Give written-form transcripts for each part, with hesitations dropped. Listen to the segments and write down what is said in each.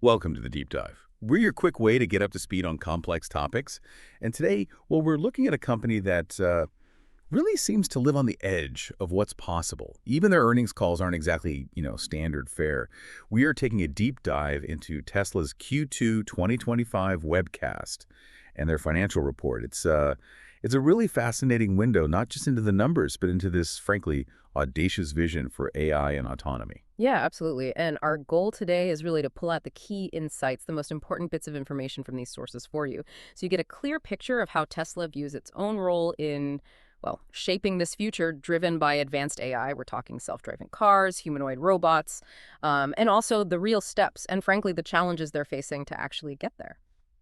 Welcome to the Deep Dive. We're your quick way to get up to speed on complex topics. And today, well, we're looking at a company that really seems to live on the edge of what's possible. Even their earnings calls aren't exactly, standard fare. We are taking a deep dive into Tesla's Q2 2025 webcast and their financial report. It's a really fascinating window, not just into the numbers, but into this, frankly, audacious vision for AI and autonomy. Yeah, absolutely. And our goal today is really to pull out the key insights, the most important bits of information from these sources for you. So you get a clear picture of how Tesla views its own role in, well, shaping this future driven by advanced AI. We're talking self-driving cars, humanoid robots, and also the real steps and, frankly, the challenges they're facing to actually get there.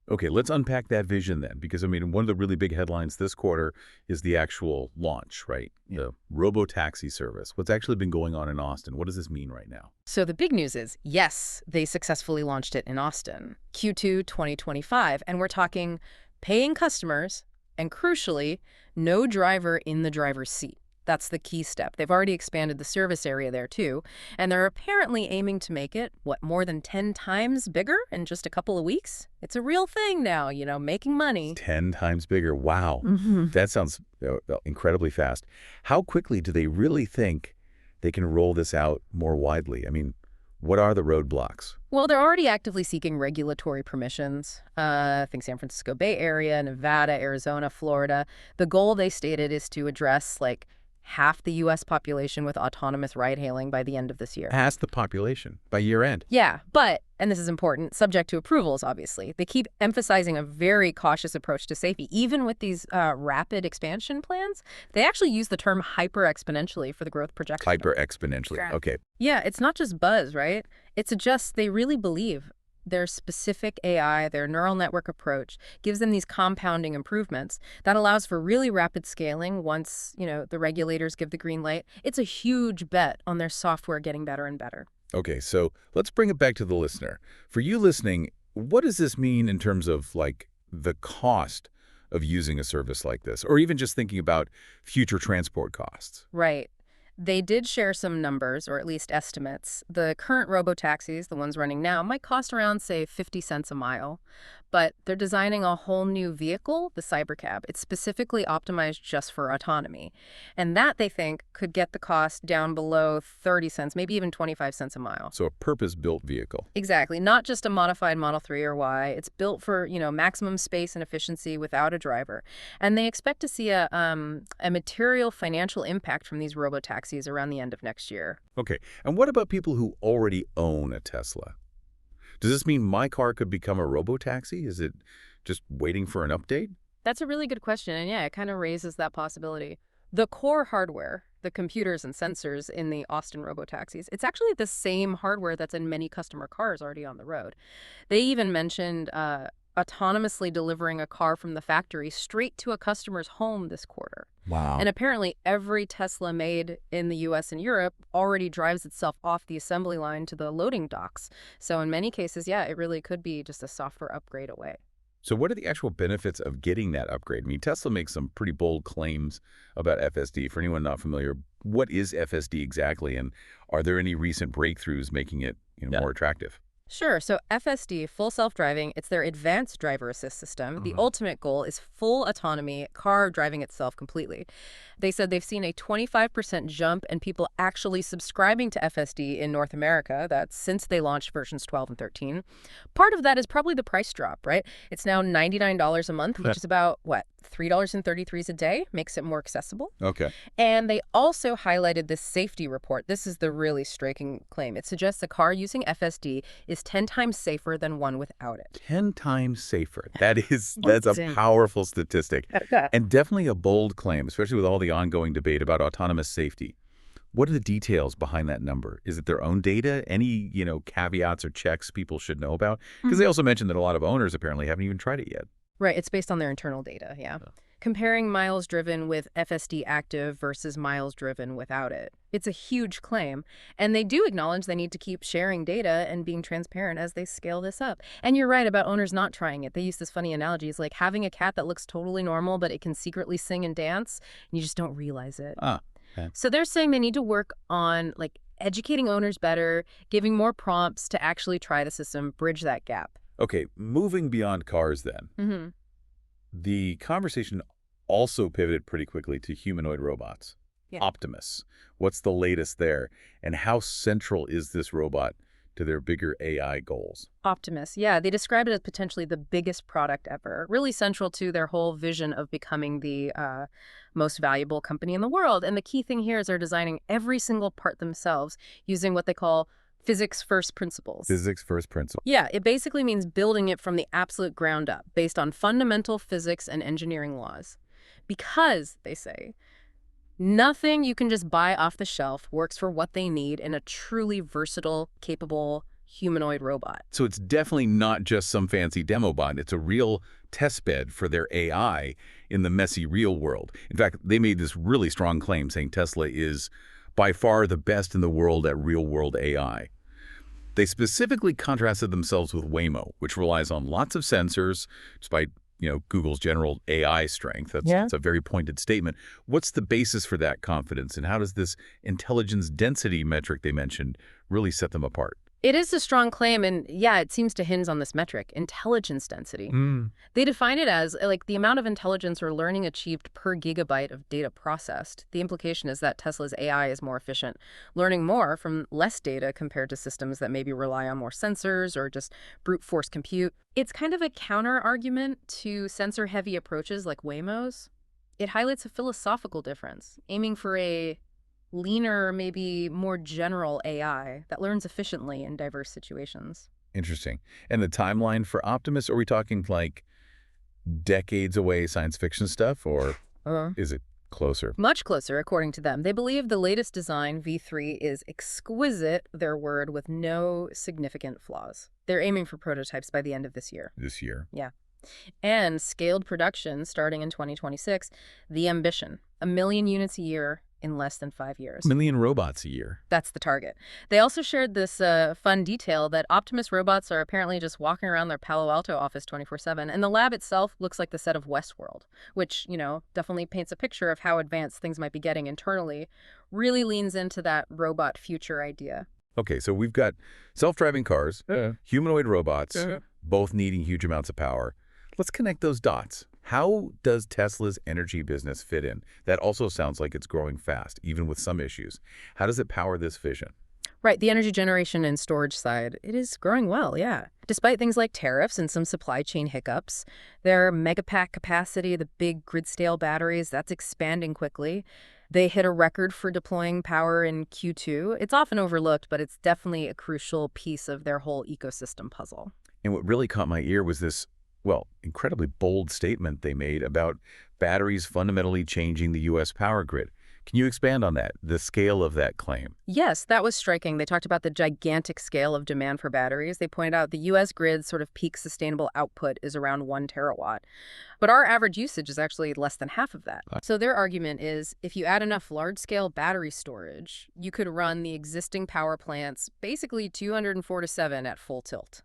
Okay, let's unpack that vision then, because, one of the really big headlines this quarter is the actual launch, right? The robo-taxi service. What's actually been going on in Austin? What does this mean right now? So the big news is, yes, they successfully launched it in Austin, Q2 2025, and we're talking paying customers and, crucially, no driver in the driver's seat. That's the key step. They've already expanded the service area there, too, and they're apparently aiming to make it, more than 10 times bigger in just a couple of weeks? It's a real thing now, making money. 10 times bigger. Wow. That sounds incredibly fast. How quickly do they really think they can roll this out more widely? What are the roadblocks? Well, they're already actively seeking regulatory permissions. I think San Francisco Bay Area, Nevada, Arizona, Florida. The goal, they stated, is to address, half the U.S. population with autonomous ride-hailing by the end of this year. Half the population by year end. Yeah, but, and this is important, subject to approvals, obviously. They keep emphasizing a very cautious approach to safety. Even with these rapid expansion plans, they actually use the term hyper-exponentially for the growth projection. Hyper-exponentially, okay. Yeah, it's not just buzz, right? It suggests they really believe their specific AI, their neural network approach, gives them these compounding improvements that allows for really rapid scaling once, the regulators give the green light. It's a huge bet on their software getting better and better. Okay, so let's bring it back to the listener. For you listening, what does this mean in terms of, the cost of using a service like this, or even just thinking about future transport costs? Right. They did share some numbers, or at least estimates. The current robo-taxis, the ones running now, might cost around, say, 50 cents a mile. But they're designing a whole new vehicle, the Cybercab. It's specifically optimized just for autonomy. And that, they think, could get the cost down below 30 cents, maybe even 25 cents a mile. So a purpose-built vehicle. Exactly. Not just a modified Model 3 or Y. It's built for, maximum space and efficiency without a driver. And they expect to see a material financial impact from these robo-taxis around the end of next year. Okay. And what about people who already own a Tesla? Does this mean my car could become a robo-taxi? Is it just waiting for an update? That's a really good question, and yeah, it kind of raises that possibility. The core hardware, the computers and sensors in the Austin robo-taxis, it's actually the same hardware that's in many customer cars already on the road. They even mentioned autonomously delivering a car from the factory straight to a customer's home this quarter. Wow. And apparently every Tesla made in the US and Europe already drives itself off the assembly line to the loading docks. So in many cases, yeah, it really could be just a software upgrade away. So what are the actual benefits of getting that upgrade? Tesla makes some pretty bold claims about FSD. For anyone not familiar, what is FSD exactly, and are there any recent breakthroughs making it more attractive? Sure. So FSD, full self-driving, it's their advanced driver assist system. The ultimate goal is full autonomy, car driving itself completely. They said they've seen a 25% jump in people actually subscribing to FSD in North America. That's since they launched versions 12 and 13. Part of that is probably the price drop, right? It's now $99 a month, which is about, $3.33 a day, makes it more accessible. Okay. And they also highlighted this safety report. This is the really striking claim. It suggests a car using FSD is 10 times safer than one without it. 10 times safer. That's a powerful statistic. And definitely a bold claim, especially with all the ongoing debate about autonomous safety. What are the details behind that number? Is it their own data? Any, caveats or checks people should know about? Because they also mentioned that a lot of owners apparently haven't even tried it yet. Right. It's based on their internal data. Yeah. Comparing miles driven with FSD active versus miles driven without it. It's a huge claim. And they do acknowledge they need to keep sharing data and being transparent as they scale this up. And you're right about owners not trying it. They use this funny analogy. It's like having a cat that looks totally normal, but it can secretly sing and dance, and you just don't realize it. Okay. So they're saying they need to work on educating owners better, giving more prompts to actually try the system, bridge that gap. Okay, moving beyond cars then. Hmm. The conversation also pivoted pretty quickly to humanoid robots. Yeah. Optimus. What's the latest there? And how central is this robot to their bigger AI goals? Optimus, yeah, they describe it as potentially the biggest product ever, really central to their whole vision of becoming the most valuable company in the world. And the key thing here is they're designing every single part themselves using what they call physics first principles. Physics first principle. Yeah, it basically means building it from the absolute ground up, based on fundamental physics and engineering laws. Because, they say, nothing you can just buy off the shelf works for what they need in a truly versatile, capable humanoid robot. So it's definitely not just some fancy demo bot. It's a real test bed for their AI in the messy real world. In fact, they made this really strong claim saying Tesla is by far the best in the world at real-world AI. They specifically contrasted themselves with Waymo, which relies on lots of sensors, despite Google's general AI strength. That's a very pointed statement. What's the basis for that confidence, and how does this intelligence density metric they mentioned really set them apart? It is a strong claim, and yeah, it seems to hinge on this metric, intelligence density. They define it as like the amount of intelligence or learning achieved per gigabyte of data processed. The implication is that Tesla's AI is more efficient, learning more from less data compared to systems that maybe rely on more sensors or just brute force compute. It's kind of a counter argument to sensor-heavy approaches like Waymo's. It highlights a philosophical difference, aiming for a leaner, maybe more general AI that learns efficiently in diverse situations. Interesting. And the timeline for Optimus, are we talking like decades away science fiction stuff, or is it closer? Much closer, according to them. They believe the latest design, V3, is exquisite, their word, with no significant flaws. They're aiming for prototypes by the end of this year. This year. Yeah. And scaled production starting in 2026. The ambition, 1 million units a year in less than 5 years. 1 million robots a year. That's the target. They also shared this fun detail that Optimus robots are apparently just walking around their Palo Alto office 24/7, and the lab itself looks like the set of Westworld, which, definitely paints a picture of how advanced things might be getting internally, really leans into that robot future idea. Okay, so we've got self-driving cars, humanoid robots, both needing huge amounts of power. Let's connect those dots. How does Tesla's energy business fit in? That also sounds like it's growing fast, even with some issues. How does it power this vision? Right, the energy generation and storage side, it is growing well, yeah. Despite things like tariffs and some supply chain hiccups, their megapack capacity, the big grid-scale batteries, that's expanding quickly. They hit a record for deploying power in Q2. It's often overlooked, but it's definitely a crucial piece of their whole ecosystem puzzle. And what really caught my ear was this, incredibly bold statement they made about batteries fundamentally changing the U.S. power grid. Can you expand on that, the scale of that claim? Yes, that was striking. They talked about the gigantic scale of demand for batteries. They pointed out the U.S. grid's sort of peak sustainable output is around 1 terawatt. But our average usage is actually less than half of that. So their argument is if you add enough large-scale battery storage, you could run the existing power plants basically 204/7 at full tilt.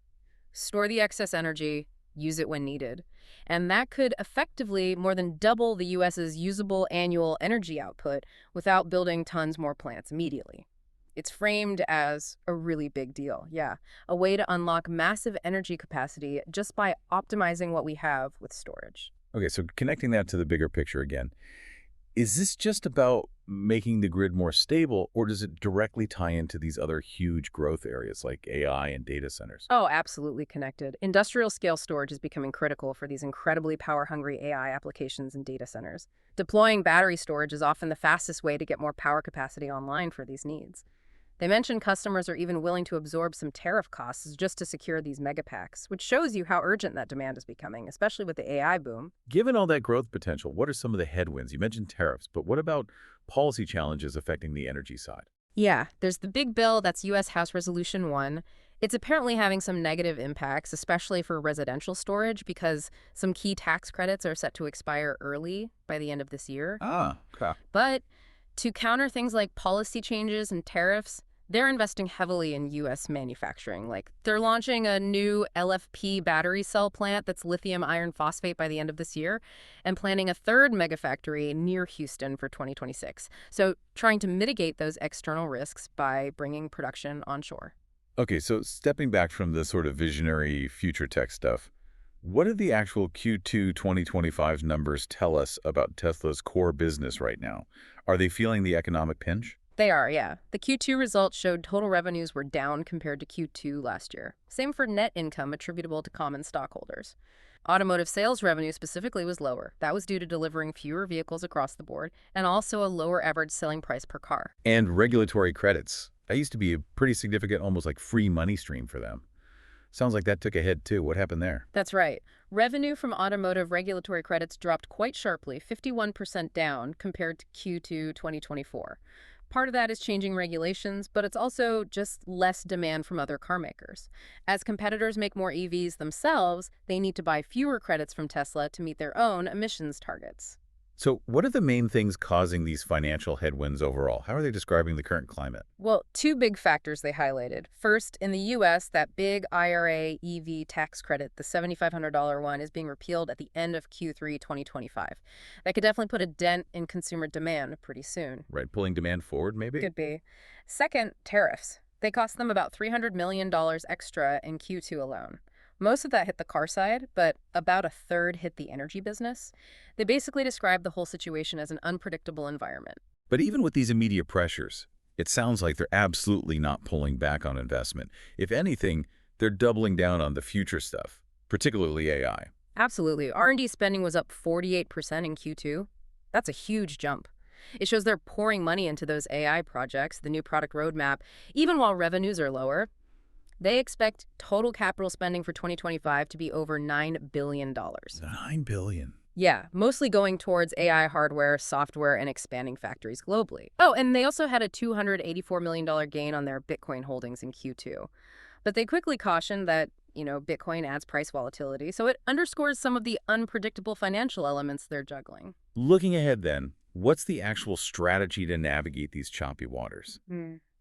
Store the excess energy, use it when needed. And that could effectively more than double the U.S.'s usable annual energy output without building tons more plants immediately. It's framed as a really big deal, yeah. A way to unlock massive energy capacity just by optimizing what we have with storage. Okay, so connecting that to the bigger picture again, is this just about making the grid more stable, or does it directly tie into these other huge growth areas like AI and data centers? Oh, absolutely connected. Industrial scale storage is becoming critical for these incredibly power-hungry AI applications and data centers. Deploying battery storage is often the fastest way to get more power capacity online for these needs. They mentioned customers are even willing to absorb some tariff costs just to secure these megapacks, which shows you how urgent that demand is becoming, especially with the AI boom. Given all that growth potential, what are some of the headwinds? You mentioned tariffs, but what about policy challenges affecting the energy side? Yeah, there's the big bill, that's U.S. House Resolution 1. It's apparently having some negative impacts, especially for residential storage, because some key tax credits are set to expire early by the end of this year. Okay. But to counter things like policy changes and tariffs, They're investing heavily in U.S. manufacturing. Like, they're launching a new LFP battery cell plant that's lithium iron phosphate by the end of this year and planning a third megafactory near Houston for 2026. So trying to mitigate those external risks by bringing production onshore. Okay, so stepping back from the sort of visionary future tech stuff, what do the actual Q2 2025 numbers tell us about Tesla's core business right now? Are they feeling the economic pinch? They are, yeah. The Q2 results showed total revenues were down compared to Q2 last year. Same for net income attributable to common stockholders. Automotive sales revenue specifically was lower. That was due to delivering fewer vehicles across the board and also a lower average selling price per car. And regulatory credits. That used to be a pretty significant, almost like free money stream for them. Sounds like that took a hit too. What happened there? That's right. Revenue from automotive regulatory credits dropped quite sharply, 51% down compared to Q2 2024. Part of that is changing regulations, but it's also just less demand from other car makers. As competitors make more EVs themselves, they need to buy fewer credits from Tesla to meet their own emissions targets. So what are the main things causing these financial headwinds overall? How are they describing the current climate? Well, two big factors they highlighted. First, in the U.S., that big IRA EV tax credit, the $7,500 one, is being repealed at the end of Q3 2025. That could definitely put a dent in consumer demand pretty soon. Right, pulling demand forward, maybe? Could be. Second, tariffs. They cost them about $300 million extra in Q2 alone. Most of that hit the car side, but about a third hit the energy business. They basically described the whole situation as an unpredictable environment. But even with these immediate pressures, it sounds like they're absolutely not pulling back on investment. If anything, they're doubling down on the future stuff, particularly AI. Absolutely. R&D spending was up 48% in Q2. That's a huge jump. It shows they're pouring money into those AI projects, the new product roadmap, even while revenues are lower. They expect total capital spending for 2025 to be over $9 billion. $9 billion. Yeah, mostly going towards AI hardware, software, and expanding factories globally. Oh, and they also had a $284 million gain on their Bitcoin holdings in Q2. But they quickly cautioned that, Bitcoin adds price volatility, so it underscores some of the unpredictable financial elements they're juggling. Looking ahead then, what's the actual strategy to navigate these choppy waters?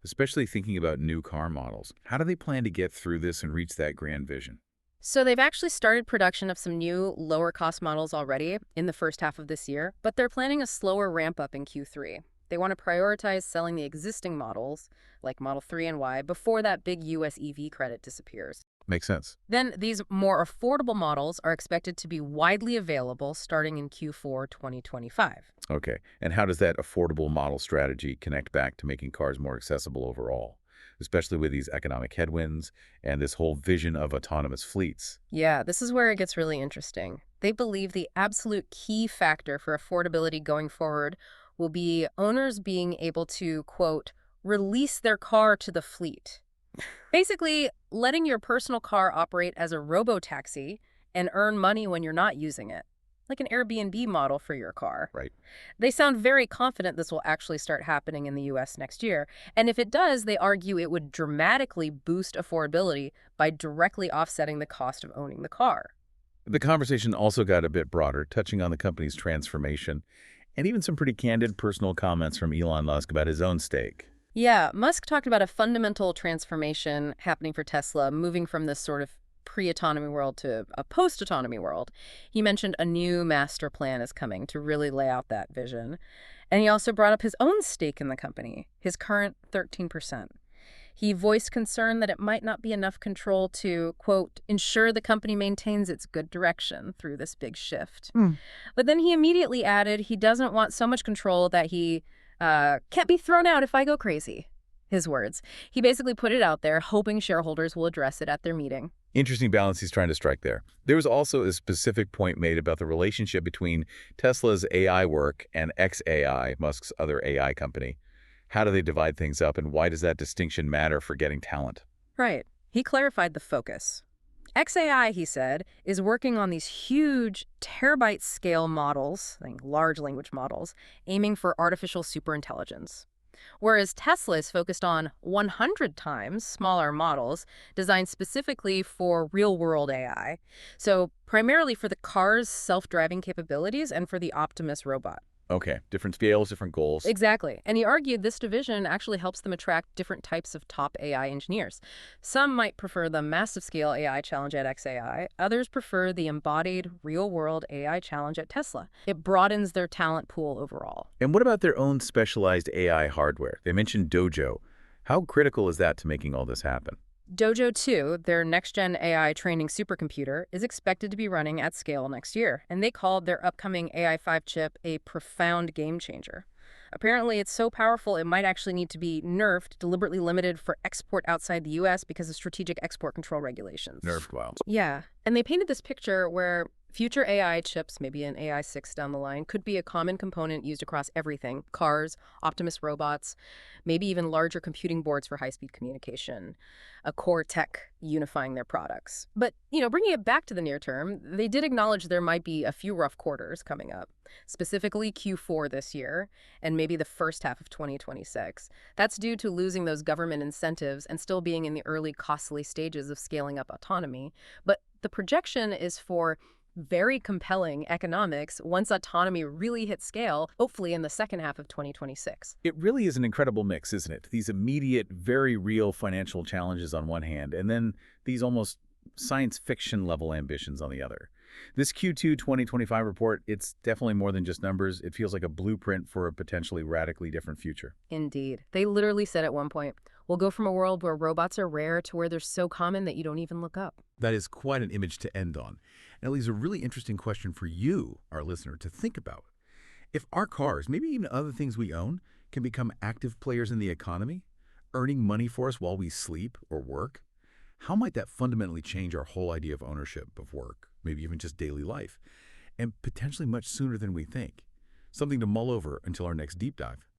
Especially thinking about new car models. How do they plan to get through this and reach that grand vision? So they've actually started production of some new lower-cost models already in the first half of this year, but they're planning a slower ramp-up in Q3. They want to prioritize selling the existing models, like Model 3 and Y, before that big U.S. EV credit disappears. Makes sense. Then these more affordable models are expected to be widely available starting in Q4 2025. Okay, and how does that affordable model strategy connect back to making cars more accessible overall, especially with these economic headwinds and this whole vision of autonomous fleets? Yeah, this is where it gets really interesting. They believe the absolute key factor for affordability going forward will be owners being able to, quote, release their car to the fleet. Basically, letting your personal car operate as a robo-taxi and earn money when you're not using it, like an Airbnb model for your car. Right. They sound very confident this will actually start happening in the U.S. next year. And if it does, they argue it would dramatically boost affordability by directly offsetting the cost of owning the car. The conversation also got a bit broader, touching on the company's transformation, and even some pretty candid personal comments from Elon Musk about his own stake. Yeah, Musk talked about a fundamental transformation happening for Tesla, moving from this sort of pre-autonomy world to a post-autonomy world. He mentioned a new master plan is coming to really lay out that vision. And he also brought up his own stake in the company, his current 13%. He voiced concern that it might not be enough control to, quote, ensure the company maintains its good direction through this big shift. But then he immediately added he doesn't want so much control that he can't be thrown out if I go crazy. His words. He basically put it out there, hoping shareholders will address it at their meeting. Interesting balance he's trying to strike there. There was also a specific point made about the relationship between Tesla's AI work and xAI, Musk's other AI company. How do they divide things up, and why does that distinction matter for getting talent? Right. He clarified the focus. xAI, he said, is working on these huge terabyte-scale models, like large language models, aiming for artificial superintelligence. Whereas Tesla is focused on 100 times smaller models designed specifically for real-world AI, so primarily for the car's self-driving capabilities and for the Optimus robot. Okay, different scales, different goals. Exactly. And he argued this division actually helps them attract different types of top AI engineers. Some might prefer the massive scale AI challenge at XAI, others prefer the embodied, real world AI challenge at Tesla. It broadens their talent pool overall. And what about their own specialized AI hardware? They mentioned Dojo. How critical is that to making all this happen? Dojo 2, their next-gen AI training supercomputer, is expected to be running at scale next year, and they called their upcoming AI 5 chip a profound game changer. Apparently, it's so powerful it might actually need to be nerfed, deliberately limited for export outside the U.S. because of strategic export control regulations. Nerfed well. Yeah, and they painted this picture where future AI chips, maybe an AI 6 down the line, could be a common component used across everything: cars, Optimus robots, maybe even larger computing boards for high-speed communication, a core tech unifying their products. But, bringing it back to the near term, they did acknowledge there might be a few rough quarters coming up, specifically Q4 this year and maybe the first half of 2026. That's due to losing those government incentives and still being in the early costly stages of scaling up autonomy. But the projection is for very compelling economics once autonomy really hits scale, hopefully in the second half of 2026. It really is an incredible mix, isn't it? These immediate, very real financial challenges on one hand, and then these almost science fiction level ambitions on the other. This Q2 2025 report, it's definitely more than just numbers. It feels like a blueprint for a potentially radically different future. Indeed. They literally said at one point, we'll go from a world where robots are rare to where they're so common that you don't even look up. That is quite an image to end on. And it leaves a really interesting question for you, our listener, to think about. If our cars, maybe even other things we own, can become active players in the economy, earning money for us while we sleep or work, how might that fundamentally change our whole idea of ownership, of work, maybe even just daily life, and potentially much sooner than we think? Something to mull over until our next deep dive.